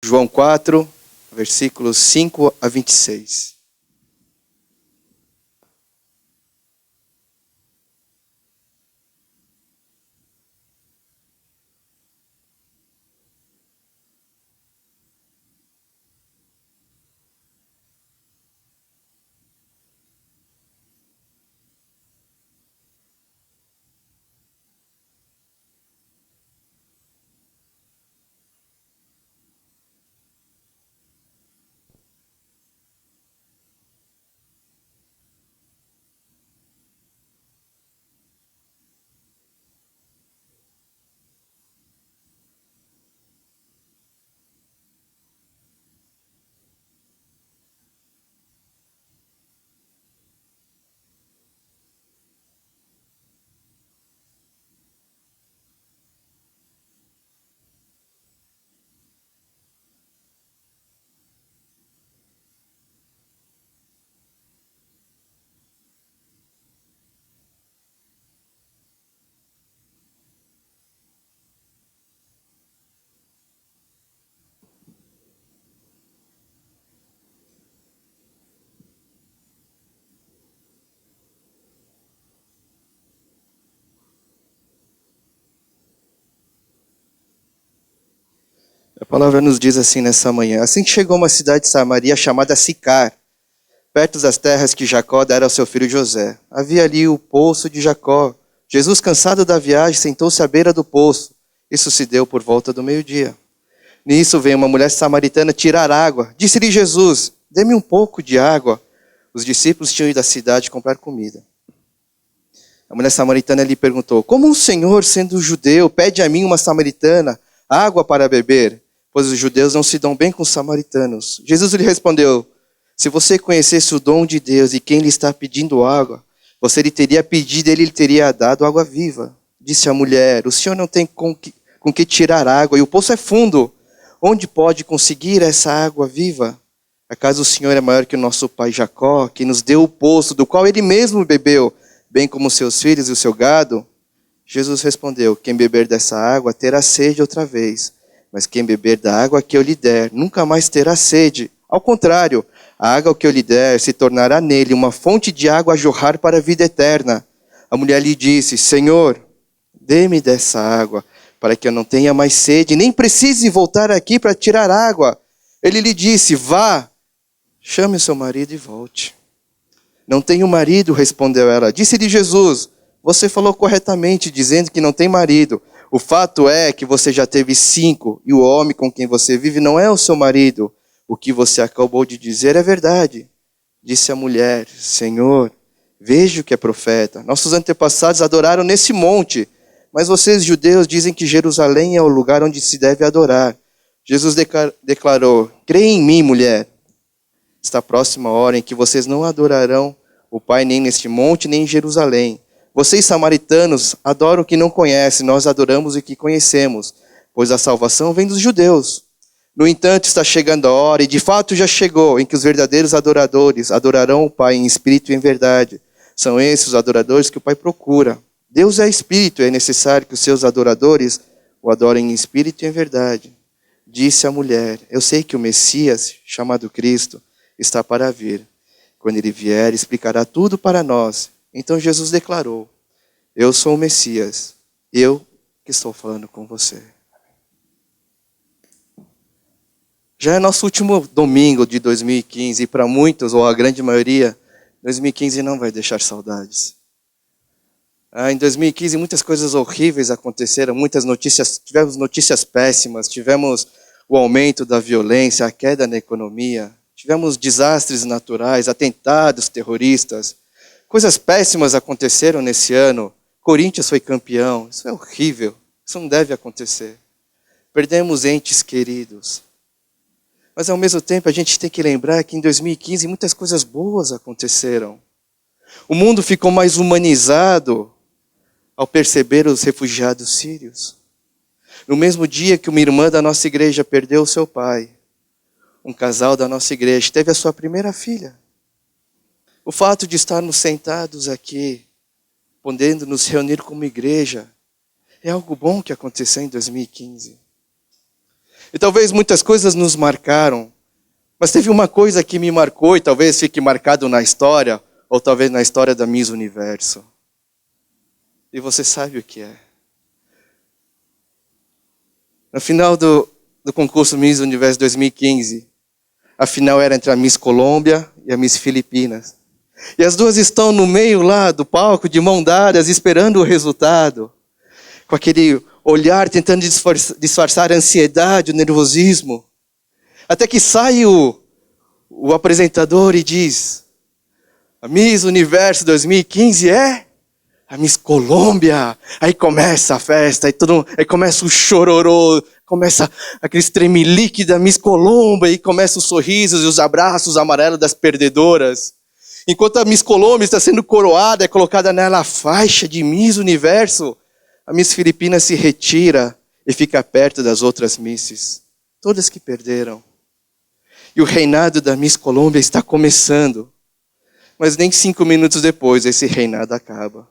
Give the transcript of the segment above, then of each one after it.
João 4, versículos 5 a 26. A palavra nos diz assim nessa manhã: assim que chegou uma cidade de Samaria chamada Sicar, perto das terras que Jacó dera ao seu filho José. Havia ali o poço de Jacó. Jesus, cansado da viagem, sentou-se à beira do poço. Isso se deu por volta do meio-dia. Nisso veio uma mulher samaritana tirar água. Disse-lhe Jesus: dê-me um pouco de água. Os discípulos tinham ido à cidade comprar comida. A mulher samaritana lhe perguntou: como um senhor, sendo judeu, pede a mim, uma samaritana, água para beber? Pois os judeus não se dão bem com os samaritanos. Jesus lhe respondeu: se você conhecesse o dom de Deus e quem lhe está pedindo água, você lhe teria pedido e ele lhe teria dado água viva. Disse a mulher: o senhor não tem com que tirar água e o poço é fundo. Onde pode conseguir essa água viva? Acaso o senhor é maior que o nosso pai Jacó, que nos deu o poço do qual ele mesmo bebeu, bem como seus filhos e o seu gado? Jesus respondeu: quem beber dessa água terá sede outra vez. Mas quem beber da água que eu lhe der, nunca mais terá sede. Ao contrário, a água que eu lhe der se tornará nele uma fonte de água a jorrar para a vida eterna. A mulher lhe disse: Senhor, dê-me dessa água, para que eu não tenha mais sede, nem precise voltar aqui para tirar água. Ele lhe disse: vá, chame o seu marido e volte. Não tenho marido, respondeu ela. Disse-lhe Jesus: você falou corretamente, dizendo que não tem marido. O fato é que você já teve 5, e o homem com quem você vive não é o seu marido. O que você acabou de dizer é verdade. Disse a mulher: Senhor, vejo que é profeta. Nossos antepassados adoraram nesse monte, mas vocês, judeus, dizem que Jerusalém é o lugar onde se deve adorar. Jesus declarou: creia em mim, mulher. Está próxima a hora em que vocês não adorarão o Pai nem neste monte, nem em Jerusalém. Vocês, samaritanos, adoram o que não conhecem, nós adoramos o que conhecemos, pois a salvação vem dos judeus. No entanto, está chegando a hora, e de fato já chegou, em que os verdadeiros adoradores adorarão o Pai em espírito e em verdade. São esses os adoradores que o Pai procura. Deus é espírito, e é necessário que os seus adoradores o adorem em espírito e em verdade. Disse a mulher: eu sei que o Messias, chamado Cristo, está para vir. Quando ele vier, explicará tudo para nós. Então Jesus declarou: eu sou o Messias, eu que estou falando com você. Já é nosso último domingo de 2015, e para muitos, ou a grande maioria, 2015 não vai deixar saudades. Em 2015 muitas coisas horríveis aconteceram, tivemos notícias péssimas, tivemos o aumento da violência, a queda na economia, tivemos desastres naturais, atentados terroristas. Coisas péssimas aconteceram nesse ano. Corinthians foi campeão. Isso é horrível. Isso não deve acontecer. Perdemos entes queridos. Mas ao mesmo tempo a gente tem que lembrar que em 2015 muitas coisas boas aconteceram. O mundo ficou mais humanizado ao perceber os refugiados sírios. No mesmo dia que uma irmã da nossa igreja perdeu o seu pai, um casal da nossa igreja teve a sua primeira filha. O fato de estarmos sentados aqui, podendo nos reunir como igreja, é algo bom que aconteceu em 2015. E talvez muitas coisas nos marcaram. Mas teve uma coisa que me marcou e talvez fique marcado na história, ou talvez na história da Miss Universo. E você sabe o que é. No final do concurso Miss Universo 2015, a final era entre a Miss Colômbia e a Miss Filipinas. E as duas estão no meio lá do palco, de mão dadas, esperando o resultado. Com aquele olhar tentando disfarçar a ansiedade, o nervosismo. Até que sai o apresentador e diz: a Miss Universo 2015 é a Miss Colômbia. Aí começa a festa, aí começa o chororô, começa aquele tremelique da Miss Colômbia, e começam os sorrisos e os abraços amarelos das perdedoras. Enquanto a Miss Colômbia está sendo coroada, é colocada nela a faixa de Miss Universo, a Miss Filipinas se retira e fica perto das outras misses, todas que perderam. E o reinado da Miss Colômbia está começando. Mas nem 5 minutos depois esse reinado acaba.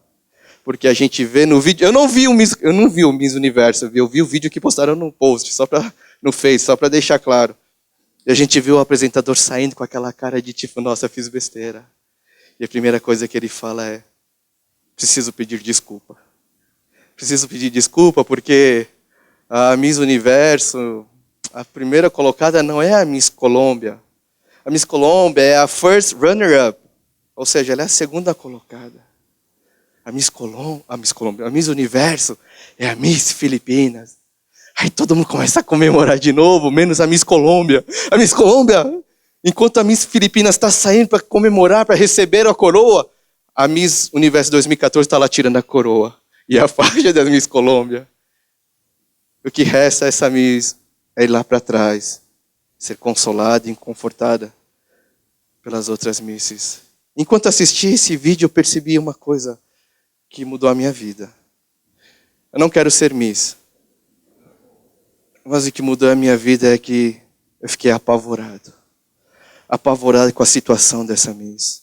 Porque a gente vê no vídeo... Eu não vi o Miss Universo, eu vi o vídeo que postaram no post, no Face, só para deixar claro. E a gente viu o apresentador saindo com aquela cara de tipo, nossa, fiz besteira. E a primeira coisa que ele fala é: preciso pedir desculpa. Preciso pedir desculpa porque a Miss Universo, a primeira colocada não é a Miss Colômbia. A Miss Colômbia é a first runner-up. Ou seja, ela é a segunda colocada. A Miss Colômbia, a Miss Universo é a Miss Filipinas. Aí todo mundo começa a comemorar de novo, menos a Miss Colômbia. A Miss Colômbia, enquanto a Miss Filipinas está saindo para comemorar, para receber a coroa, a Miss Universo 2014 está lá tirando a coroa. E a faixa da Miss Colômbia. O que resta a essa Miss é ir lá para trás, ser consolada e confortada pelas outras misses. Enquanto assisti esse vídeo, eu percebi uma coisa que mudou a minha vida. Eu não quero ser Miss. Mas o que mudou a minha vida é que eu fiquei apavorado. Apavorado com a situação dessa Miss.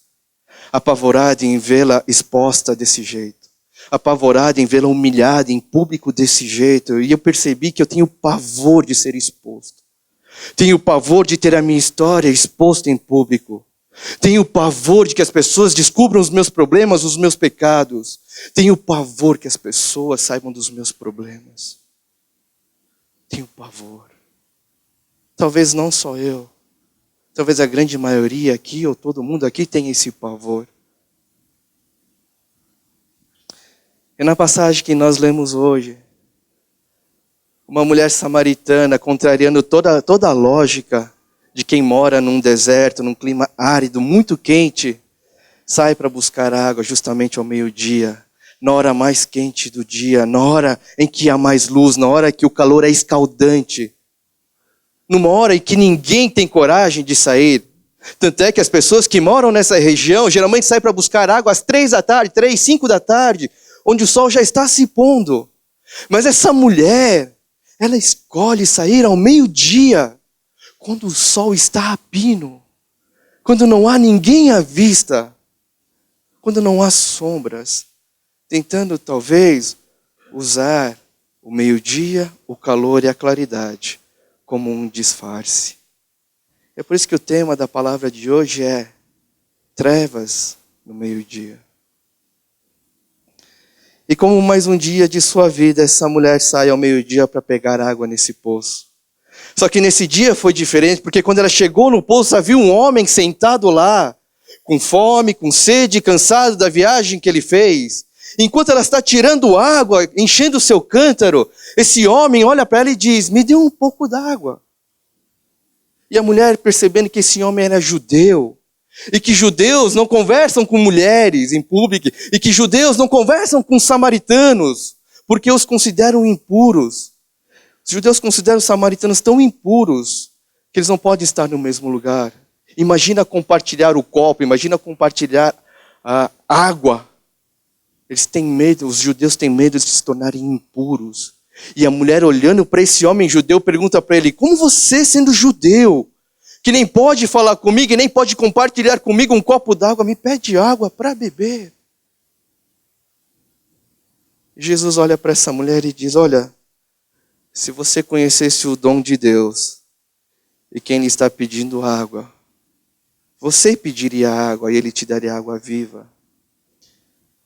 Apavorado em vê-la exposta desse jeito. Apavorado em vê-la humilhada em público desse jeito. E eu percebi que eu tenho pavor de ser exposto. Tenho pavor de ter a minha história exposta em público. Tenho pavor de que as pessoas descubram os meus problemas, os meus pecados. Tenho pavor que as pessoas saibam dos meus problemas. Tenho pavor. Talvez não só eu. Talvez a grande maioria aqui, ou todo mundo aqui, tenha esse pavor. E na passagem que nós lemos hoje, uma mulher samaritana, contrariando toda a lógica de quem mora num deserto, num clima árido, muito quente, sai para buscar água justamente ao meio-dia, na hora mais quente do dia, na hora em que há mais luz, na hora que o calor é escaldante, numa hora em que ninguém tem coragem de sair. Tanto é que as pessoas que moram nessa região geralmente saem para buscar água às 3 da tarde, 3, 5 da tarde, onde o sol já está se pondo. Mas essa mulher, ela escolhe sair ao meio-dia, quando o sol está a pino, quando não há ninguém à vista, quando não há sombras, tentando talvez usar o meio-dia, o calor e a claridade como um disfarce. É por isso que o tema da palavra de hoje é trevas no meio-dia. E como mais um dia de sua vida, essa mulher sai ao meio-dia para pegar água nesse poço. Só que nesse dia foi diferente, porque quando ela chegou no poço, havia um homem sentado lá, com fome, com sede, cansado da viagem que ele fez. Enquanto ela está tirando água, enchendo o seu cântaro, esse homem olha para ela e diz: me dê um pouco d'água. E a mulher, percebendo que esse homem era judeu, e que judeus não conversam com mulheres em público, e que judeus não conversam com samaritanos, porque os consideram impuros. Os judeus consideram os samaritanos tão impuros que eles não podem estar no mesmo lugar. Imagina compartilhar o copo, imagina compartilhar a água. Eles têm medo, os judeus têm medo de se tornarem impuros. E a mulher, olhando para esse homem judeu, pergunta para ele: como você, sendo judeu, que nem pode falar comigo e nem pode compartilhar comigo um copo d'água, me pede água para beber? Jesus olha para essa mulher e diz: olha, Se você conhecesse o dom de Deus e quem lhe está pedindo água, você pediria água e ele te daria água viva.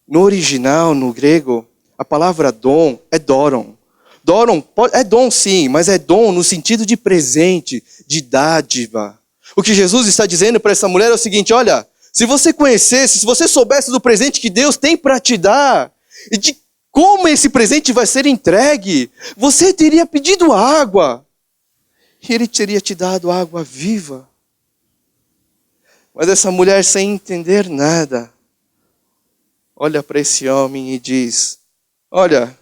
No original, no grego, a palavra dom é doron. Doron é dom sim, mas é dom no sentido de presente, de dádiva. O que Jesus está dizendo para essa mulher é o seguinte: olha, se você conhecesse, se você soubesse do presente que Deus tem para te dar, e de como esse presente vai ser entregue, você teria pedido água, e ele teria te dado água viva. Mas essa mulher, sem entender nada, olha para esse homem e diz: olha,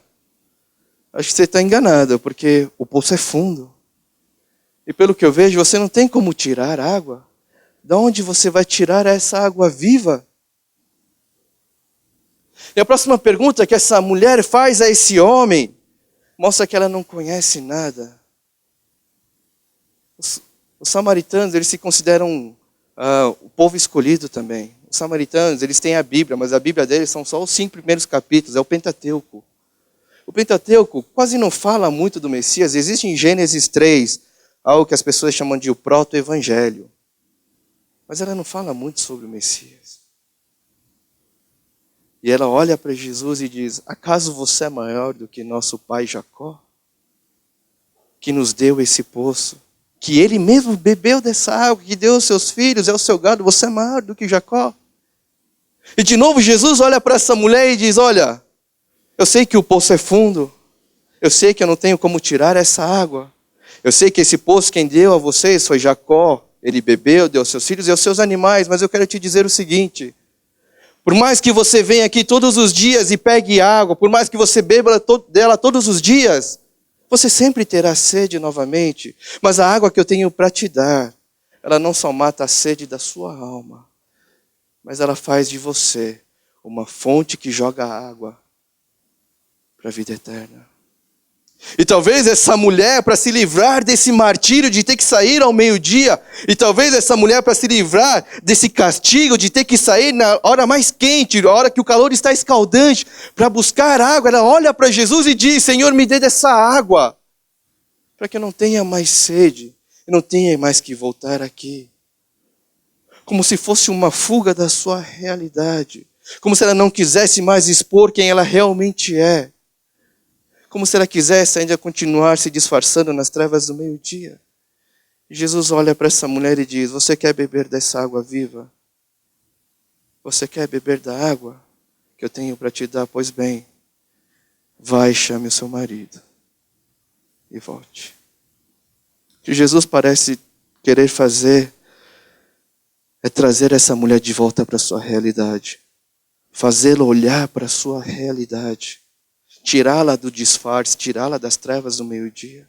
acho que você está enganado, porque o poço é fundo. E pelo que eu vejo, você não tem como tirar água. De onde você vai tirar essa água viva? E a próxima pergunta que essa mulher faz a esse homem mostra que ela não conhece nada. Os samaritanos, eles se consideram o povo escolhido também. Os samaritanos, eles têm a Bíblia, mas a Bíblia deles são só os 5 primeiros capítulos, é o Pentateuco. O Pentateuco quase não fala muito do Messias. Existe em Gênesis 3, algo que as pessoas chamam de o proto-evangelho. Mas ela não fala muito sobre o Messias. E ela olha para Jesus e diz: acaso você é maior do que nosso pai Jacó? Que nos deu esse poço, que ele mesmo bebeu dessa água, que deu aos seus filhos, é o seu gado, você é maior do que Jacó? E de novo Jesus olha para essa mulher e diz: olha, eu sei que o poço é fundo, eu sei que eu não tenho como tirar essa água, eu sei que esse poço quem deu a vocês foi Jacó, ele bebeu, deu aos seus filhos e aos seus animais, mas eu quero te dizer o seguinte: por mais que você venha aqui todos os dias e pegue água, por mais que você beba dela todos os dias, você sempre terá sede novamente, mas a água que eu tenho para te dar, ela não só mata a sede da sua alma, mas ela faz de você uma fonte que joga água para a vida eterna. E talvez essa mulher, para se livrar desse martírio de ter que sair ao meio-dia, e talvez essa mulher, para se livrar desse castigo de ter que sair na hora mais quente, na hora que o calor está escaldante, para buscar água, ela olha para Jesus e diz: Senhor, me dê dessa água, para que eu não tenha mais sede, eu não tenha mais que voltar aqui. Como se fosse uma fuga da sua realidade, como se ela não quisesse mais expor quem ela realmente é. Como se ela quisesse ainda continuar se disfarçando nas trevas do meio-dia. Jesus olha para essa mulher e diz: você quer beber dessa água viva? Você quer beber da água que eu tenho para te dar? Pois bem, vai e chame o seu marido e volte. O que Jesus parece querer fazer é trazer essa mulher de volta para a sua realidade. Fazê-la olhar para a sua realidade. Tirá-la do disfarce, tirá-la das trevas do meio-dia.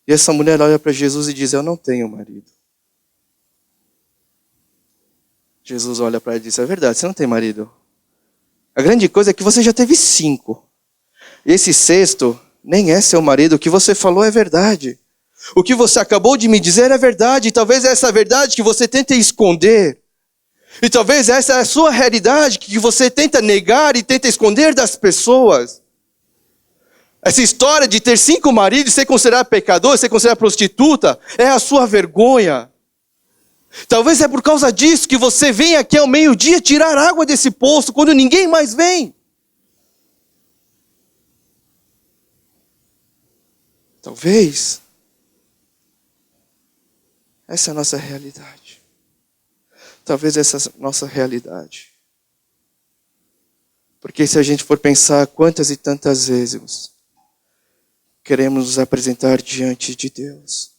E essa mulher olha para Jesus e diz: eu não tenho marido. Jesus olha para ela e diz: é verdade, você não tem marido. A grande coisa é que você já teve 5. E esse 6º nem é seu marido. O que você falou é verdade. O que você acabou de me dizer é verdade. E talvez essa verdade que você tenta esconder. E talvez essa é a sua realidade que você tenta negar e tenta esconder das pessoas. Essa história de ter 5 maridos, ser considerado pecador, ser considerado prostituta, é a sua vergonha. Talvez é por causa disso que você vem aqui ao meio-dia tirar água desse poço, quando ninguém mais vem. Talvez essa é a nossa realidade. Talvez essa é a nossa realidade. Porque se a gente for pensar quantas e tantas vezes queremos nos apresentar diante de Deus,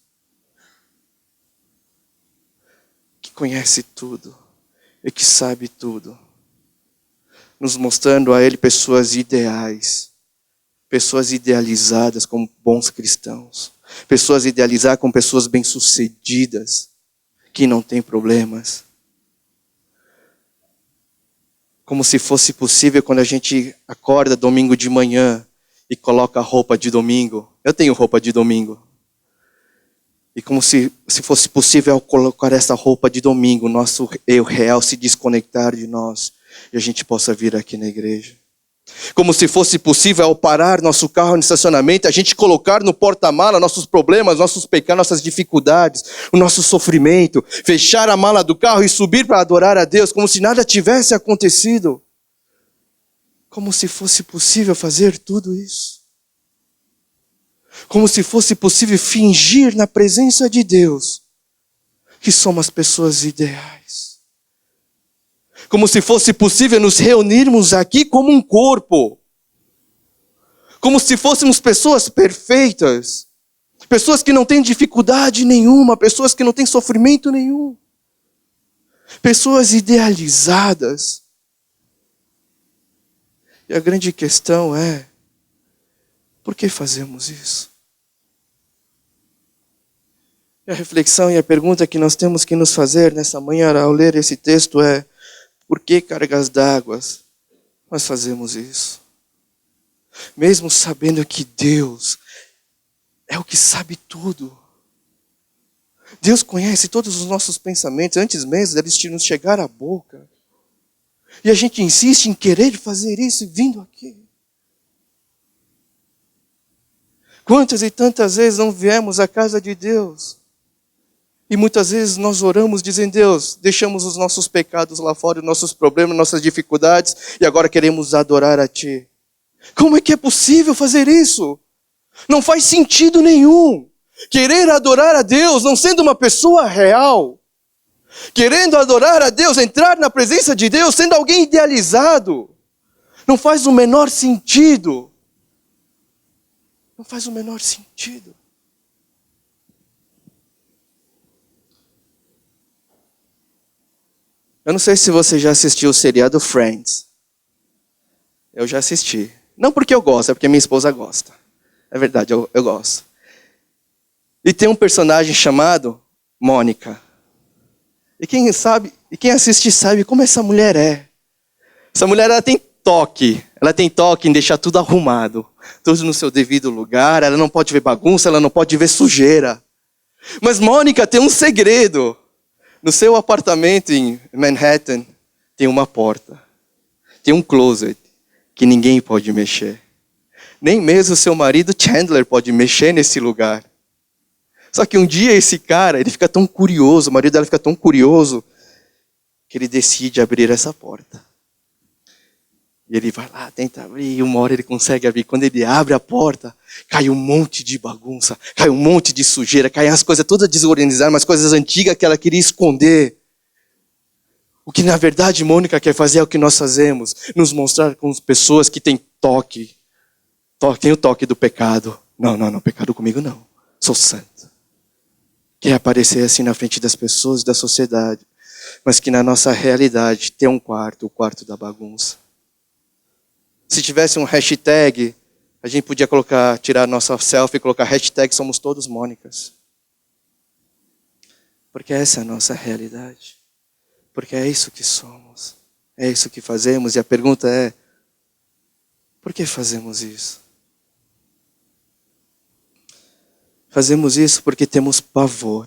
que conhece tudo e que sabe tudo, nos mostrando a Ele pessoas ideais, pessoas idealizadas como bons cristãos, pessoas idealizadas como pessoas bem-sucedidas, que não têm problemas. Como se fosse possível quando a gente acorda domingo de manhã e coloca a roupa de domingo. Eu tenho roupa de domingo. E como se fosse possível ao colocar essa roupa de domingo, nosso eu real se desconectar de nós e a gente possa vir aqui na igreja. Como se fosse possível, ao parar nosso carro no estacionamento, a gente colocar no porta-mala nossos problemas, nossos pecados, nossas dificuldades, o nosso sofrimento, fechar a mala do carro e subir para adorar a Deus, como se nada tivesse acontecido. Como se fosse possível fazer tudo isso. Como se fosse possível fingir na presença de Deus que somos pessoas ideais. Como se fosse possível nos reunirmos aqui como um corpo. Como se fôssemos pessoas perfeitas. Pessoas que não têm dificuldade nenhuma. Pessoas que não têm sofrimento nenhum. Pessoas idealizadas. E a grande questão é, por que fazemos isso? E a reflexão e a pergunta que nós temos que nos fazer nessa manhã ao ler esse texto é, por que cargas d'água nós fazemos isso? Mesmo sabendo que Deus é o que sabe tudo. Deus conhece todos os nossos pensamentos antes mesmo deles nos chegar à boca. E a gente insiste em querer fazer isso vindo aqui. Quantas e tantas vezes não viemos à casa de Deus? E muitas vezes nós oramos dizendo, Deus, deixamos os nossos pecados lá fora, os nossos problemas, nossas dificuldades, e agora queremos adorar a Ti. Como é que é possível fazer isso? Não faz sentido nenhum. Querer adorar a Deus não sendo uma pessoa real. Querendo adorar a Deus, entrar na presença de Deus, sendo alguém idealizado. Não faz o menor sentido. Não faz o menor sentido. Eu não sei se você já assistiu o seriado Friends. Eu já assisti. Não porque eu gosto, é porque minha esposa gosta. É verdade, eu gosto. E tem um personagem chamado Mônica. E quem assiste sabe como essa mulher é. Essa mulher ela tem toque. Ela tem toque em deixar tudo arrumado. Tudo no seu devido lugar. Ela não pode ver bagunça, ela não pode ver sujeira. Mas Mônica tem um segredo. No seu apartamento em Manhattan, tem uma porta. Tem um closet que ninguém pode mexer. Nem mesmo o seu marido Chandler pode mexer nesse lugar. Só que um dia esse cara, ele fica tão curioso, o marido dela fica tão curioso, que ele decide abrir essa porta. E ele vai lá, tenta abrir, e uma hora ele consegue abrir. Quando ele abre a porta, cai um monte de bagunça, cai um monte de sujeira, cai as coisas todas desorganizadas, umas coisas antigas que ela queria esconder. O que na verdade Mônica quer fazer é o que nós fazemos, nos mostrar como pessoas que têm toque. Tem o toque do pecado. Não, pecado comigo não. Sou santo. Quer aparecer assim na frente das pessoas e da sociedade, mas que na nossa realidade tem um quarto, o quarto da bagunça. Se tivesse um hashtag, a gente podia tirar nossa selfie e colocar hashtag somos todos Mônicas. Porque essa é a nossa realidade. Porque é isso que somos. É isso que fazemos. E a pergunta é, por que fazemos isso? Fazemos isso porque temos pavor.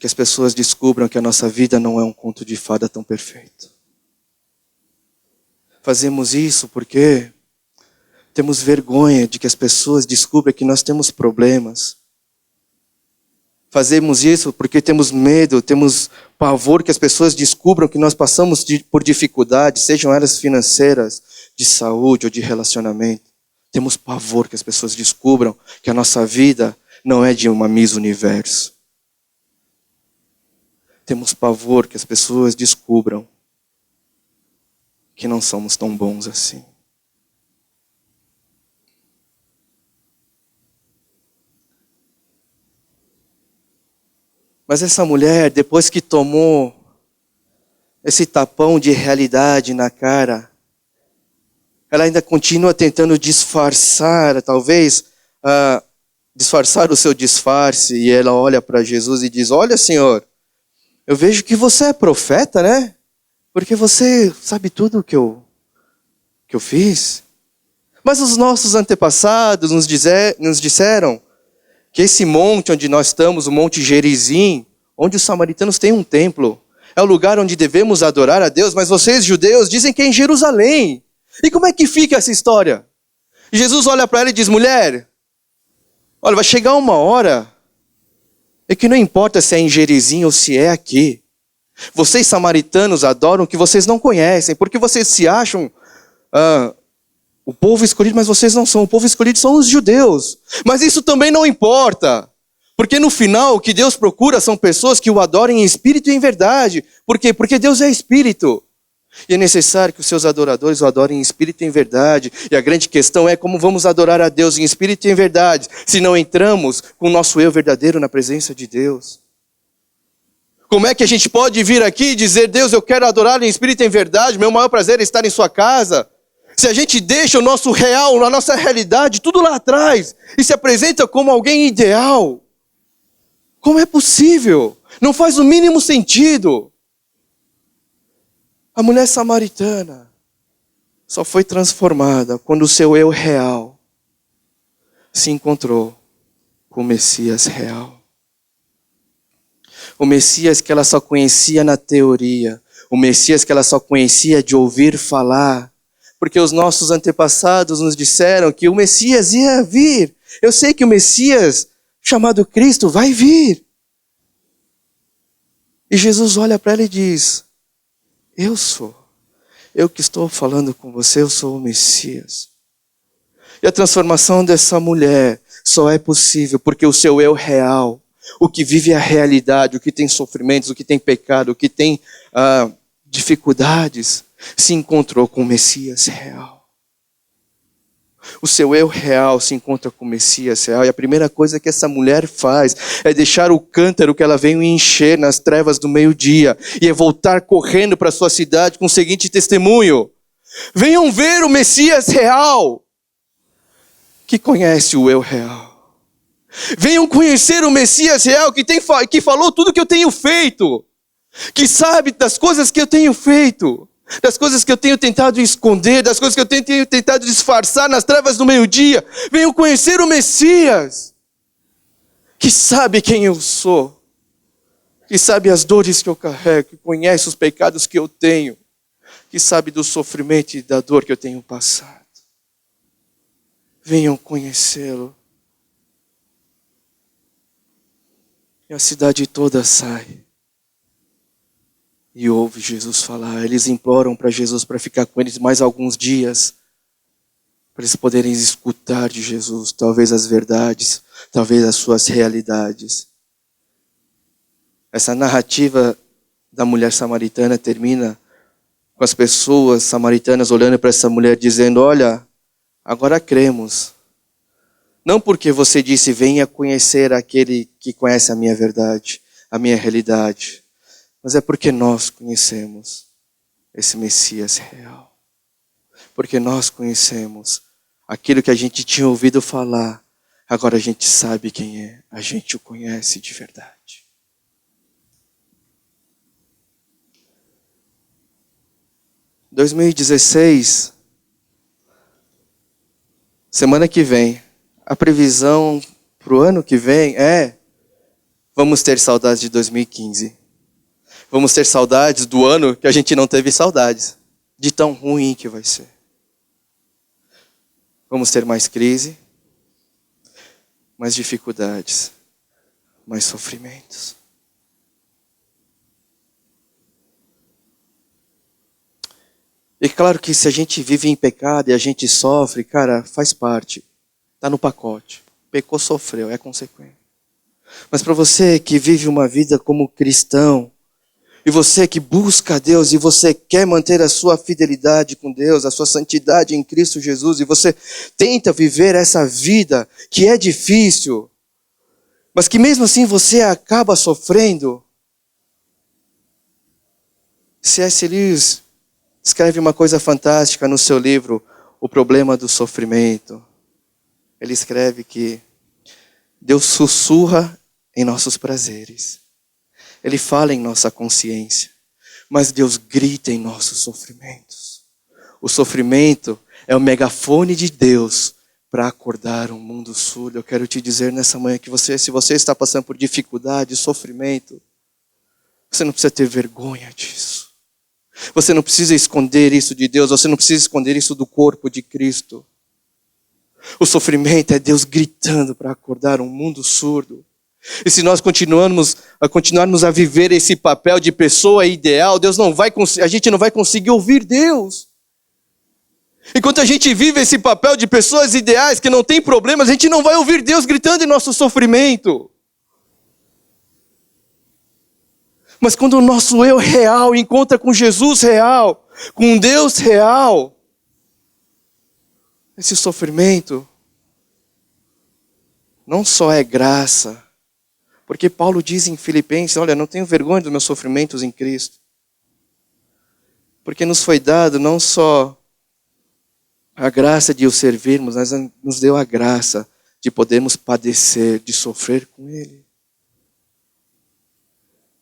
Que as pessoas descubram que a nossa vida não é um conto de fada tão perfeito. Fazemos isso porque temos vergonha de que as pessoas descubram que nós temos problemas. Fazemos isso porque temos medo, temos pavor que as pessoas descubram que nós passamos por dificuldades, sejam elas financeiras, de saúde ou de relacionamento. Temos pavor que as pessoas descubram que a nossa vida não é de uma Miss Universo. Temos pavor que as pessoas descubram que não somos tão bons assim. Mas essa mulher, depois que tomou esse tapão de realidade na cara, ela ainda continua tentando disfarçar, talvez, disfarçar o seu disfarce, e ela olha para Jesus e diz, olha, Senhor, eu vejo que você é profeta, né? Porque você sabe tudo que eu fiz. Mas os nossos antepassados nos disseram que esse monte onde nós estamos, o Monte Gerizim, onde os samaritanos têm um templo, é o lugar onde devemos adorar a Deus, mas vocês, judeus, dizem que é em Jerusalém. E como é que fica essa história? Jesus olha para ela e diz, mulher, olha, vai chegar uma hora, é que não importa se é em Gerizim ou se é aqui. Vocês samaritanos adoram o que vocês não conhecem, porque vocês se acham o povo escolhido, mas vocês não são. O povo escolhido são os judeus. Mas isso também não importa. Porque no final, o que Deus procura são pessoas que o adorem em espírito e em verdade. Por quê? Porque Deus é espírito. E é necessário que os seus adoradores o adorem em espírito e em verdade. E a grande questão é como vamos adorar a Deus em espírito e em verdade, se não entramos com o nosso eu verdadeiro na presença de Deus. Como é que a gente pode vir aqui e dizer, Deus, eu quero adorar em espírito e em verdade, meu maior prazer é estar em sua casa, se a gente deixa o nosso real, a nossa realidade, tudo lá atrás, e se apresenta como alguém ideal? Como é possível? Não faz o mínimo sentido. A mulher samaritana só foi transformada quando o seu eu real se encontrou com o Messias real. O Messias que ela só conhecia na teoria. O Messias que ela só conhecia de ouvir falar. Porque os nossos antepassados nos disseram que o Messias ia vir. Eu sei que o Messias, chamado Cristo, vai vir. E Jesus olha para ela e diz, eu sou. Eu que estou falando com você, eu sou o Messias. E a transformação dessa mulher só é possível porque o seu eu real, o que vive a realidade, o que tem sofrimentos, o que tem pecado, o que tem dificuldades, se encontrou com o Messias real. O seu eu real se encontra com o Messias real. E a primeira coisa que essa mulher faz é deixar o cântaro que ela veio encher nas trevas do meio-dia. E é voltar correndo para sua cidade com o seguinte testemunho. Venham ver o Messias real, que conhece o eu real. Venham conhecer o Messias real que falou tudo que eu tenho feito. Que sabe das coisas que eu tenho feito. Das coisas que eu tenho tentado esconder. Das coisas que eu tenho tentado disfarçar nas trevas do meio-dia. Venham conhecer o Messias. Que sabe quem eu sou. Que sabe as dores que eu carrego. Que conhece os pecados que eu tenho. Que sabe do sofrimento e da dor que eu tenho passado. Venham conhecê-lo. E a cidade toda sai. E ouve Jesus falar. Eles imploram para Jesus para ficar com eles mais alguns dias. Para eles poderem escutar de Jesus. Talvez as verdades. Talvez as suas realidades. Essa narrativa da mulher samaritana termina com as pessoas samaritanas olhando para essa mulher dizendo, olha, agora cremos. Não porque você disse, venha conhecer aquele que conhece a minha verdade, a minha realidade. Mas é porque nós conhecemos esse Messias real. Porque nós conhecemos aquilo que a gente tinha ouvido falar. Agora a gente sabe quem é. A gente o conhece de verdade. Em 2016, semana que vem, a previsão para o ano que vem é, vamos ter saudades de 2015. Vamos ter saudades do ano que a gente não teve saudades. De tão ruim que vai ser. Vamos ter mais crise, mais dificuldades, mais sofrimentos. E claro que se a gente vive em pecado e a gente sofre, cara, faz parte. Está no pacote. Pecou, sofreu, é consequência. Mas para você que vive uma vida como cristão, e você que busca a Deus, e você quer manter a sua fidelidade com Deus, a sua santidade em Cristo Jesus, e você tenta viver essa vida que é difícil, mas que mesmo assim você acaba sofrendo. C.S. Lewis escreve uma coisa fantástica no seu livro, O Problema do Sofrimento. Ele escreve que Deus sussurra em nossos prazeres. Ele fala em nossa consciência. Mas Deus grita em nossos sofrimentos. O sofrimento é o megafone de Deus para acordar um mundo surdo. Eu quero te dizer nessa manhã que se você está passando por dificuldade, sofrimento, você não precisa ter vergonha disso. Você não precisa esconder isso de Deus, você não precisa esconder isso do corpo de Cristo. O sofrimento é Deus gritando para acordar um mundo surdo. E se nós continuarmos a viver esse papel de pessoa ideal, a gente não vai conseguir ouvir Deus. Enquanto a gente vive esse papel de pessoas ideais que não tem problemas, a gente não vai ouvir Deus gritando em nosso sofrimento. Mas quando o nosso eu real encontra com Jesus real, com Deus real, esse sofrimento não só é graça, porque Paulo diz em Filipenses, olha, não tenho vergonha dos meus sofrimentos em Cristo. Porque nos foi dado não só a graça de o servirmos, mas nos deu a graça de podermos padecer, de sofrer com Ele.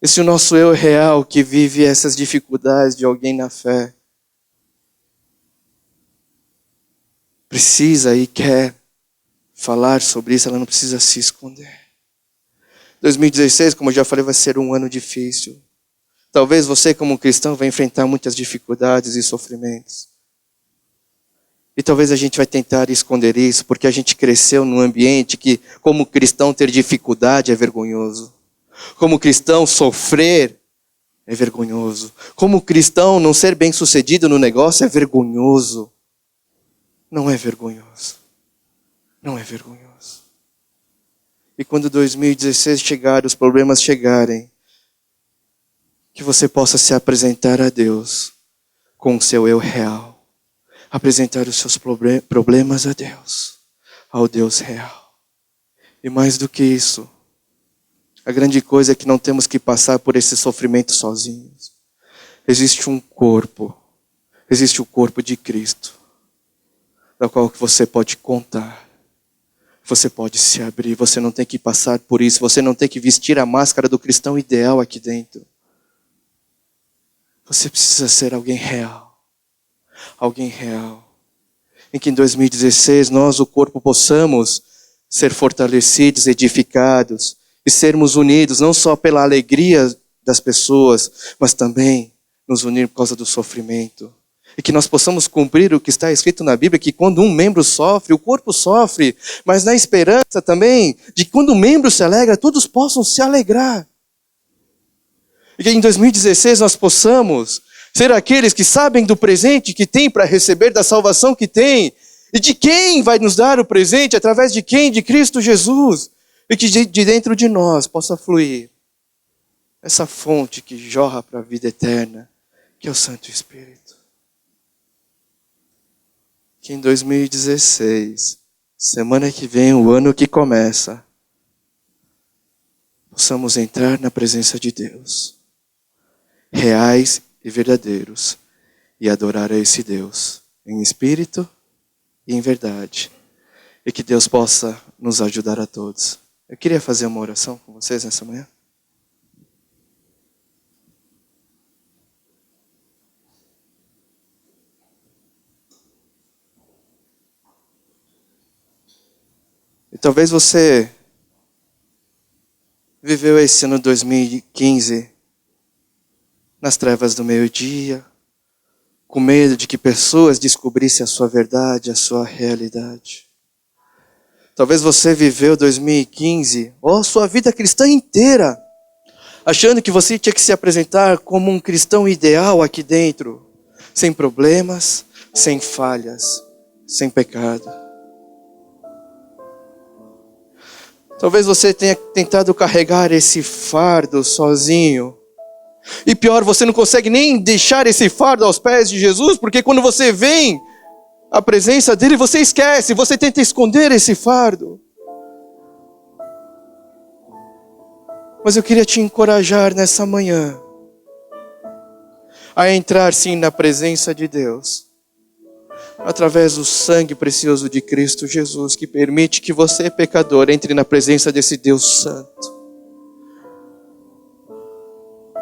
Esse é o nosso eu real que vive essas dificuldades de alguém na fé. Precisa e quer falar sobre isso, ela não precisa se esconder. 2016, como eu já falei, vai ser um ano difícil. Talvez você, como cristão, vai enfrentar muitas dificuldades e sofrimentos. E talvez a gente vai tentar esconder isso, porque a gente cresceu num ambiente que, como cristão, ter dificuldade é vergonhoso. Como cristão, sofrer é vergonhoso. Como cristão, não ser bem-sucedido no negócio é vergonhoso. Não é vergonhoso. Não é vergonhoso. E quando 2016 chegar, os problemas chegarem, que você possa se apresentar a Deus com o seu eu real. Apresentar os seus problemas a Deus, ao Deus real. E mais do que isso, a grande coisa é que não temos que passar por esse sofrimento sozinhos. Existe um corpo, existe o corpo de Cristo, da qual você pode contar. Você pode se abrir, você não tem que passar por isso, você não tem que vestir a máscara do cristão ideal aqui dentro. Você precisa ser alguém real. Alguém real. Em que em 2016 nós, o corpo, possamos ser fortalecidos, edificados e sermos unidos, não só pela alegria das pessoas, mas também nos unir por causa do sofrimento. E que nós possamos cumprir o que está escrito na Bíblia, que quando um membro sofre, o corpo sofre, mas na esperança também de que quando um membro se alegra, todos possam se alegrar. E que em 2016 nós possamos ser aqueles que sabem do presente que tem para receber, da salvação que tem, e de quem vai nos dar o presente, através de quem? De Cristo Jesus. E que de dentro de nós possa fluir essa fonte que jorra para a vida eterna, que é o Santo Espírito. Que em 2016, semana que vem, o ano que começa, possamos entrar na presença de Deus, reais e verdadeiros, e adorar a esse Deus, em espírito e em verdade. E que Deus possa nos ajudar a todos. Eu queria fazer uma oração com vocês nessa manhã. E talvez você viveu esse ano 2015 nas trevas do meio-dia, com medo de que pessoas descobrissem a sua verdade, a sua realidade. Talvez você viveu 2015, ou a sua vida cristã inteira, achando que você tinha que se apresentar como um cristão ideal aqui dentro, sem problemas, sem falhas, sem pecado. Talvez você tenha tentado carregar esse fardo sozinho. E pior, você não consegue nem deixar esse fardo aos pés de Jesus, porque quando você vem à presença dele, você esquece, você tenta esconder esse fardo. Mas eu queria te encorajar nessa manhã a entrar sim na presença de Deus, através do sangue precioso de Cristo Jesus, que permite que você, pecador, entre na presença desse Deus Santo.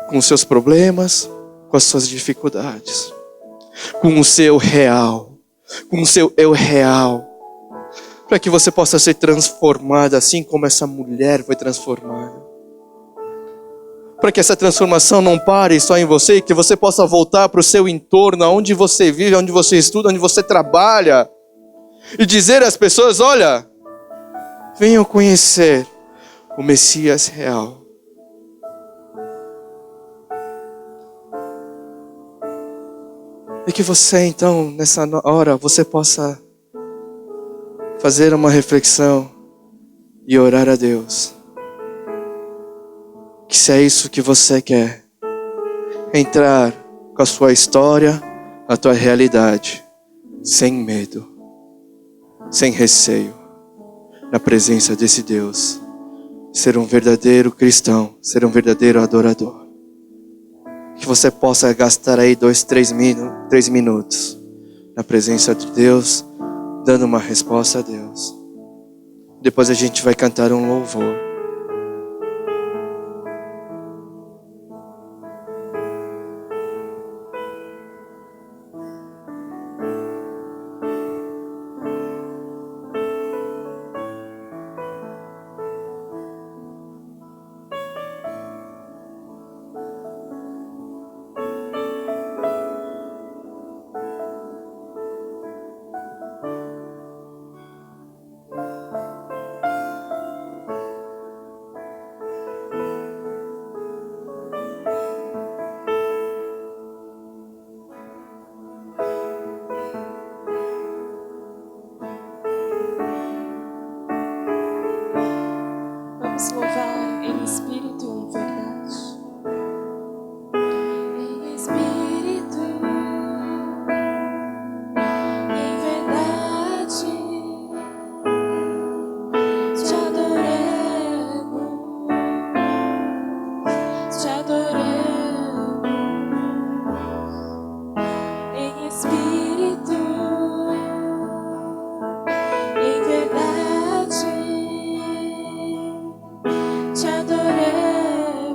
Com os seus problemas, com as suas dificuldades, com o seu real, com o seu eu real, para que você possa ser transformado assim como essa mulher foi transformada. para que essa transformação não pare só em você, que você possa voltar para o seu entorno, onde você vive, onde você estuda, onde você trabalha, e dizer às pessoas: olha, venham conhecer o Messias real. E que você então, nessa hora, você possa fazer uma reflexão e orar a Deus. Que se é isso que você quer, entrar com a sua história, a tua realidade, sem medo, sem receio, na presença desse Deus, ser um verdadeiro cristão, ser um verdadeiro adorador. Que você possa gastar aí 3 minutos na presença de Deus, dando uma resposta a Deus. Depois a gente vai cantar um louvor. Vamos louvar em espírito e em verdade. Em espírito, em verdade, te adoramos, te adoramos. Em espírito, em verdade, te adoramos.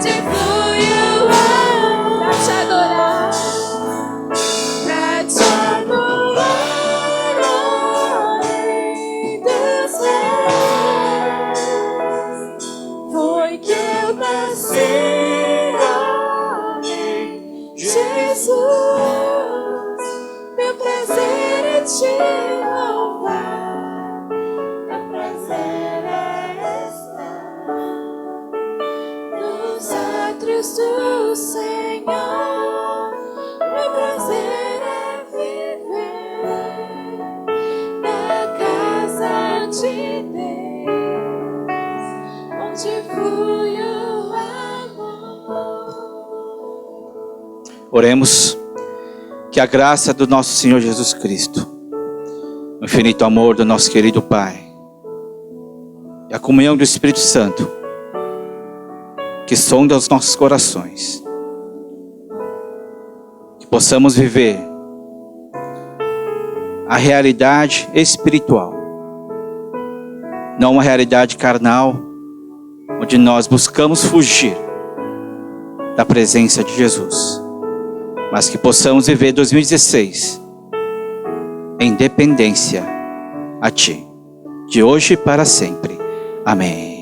onde flui o ar pra te adorar, Rei dos Reis. Foi que eu nasci, Jesus. Meu prazer é te louvar, meu prazer é estar nos átrios do Senhor. Meu prazer é viver na casa de Deus, onde flui o amor. Oremos. Que a graça do nosso Senhor Jesus Cristo, o infinito amor do nosso querido Pai, e a comunhão do Espírito Santo, que sonda os nossos corações, que possamos viver a realidade espiritual, não uma realidade carnal, onde nós buscamos fugir da presença de Jesus, mas que possamos viver 2016 em dependência a Ti, de hoje para sempre. Amém.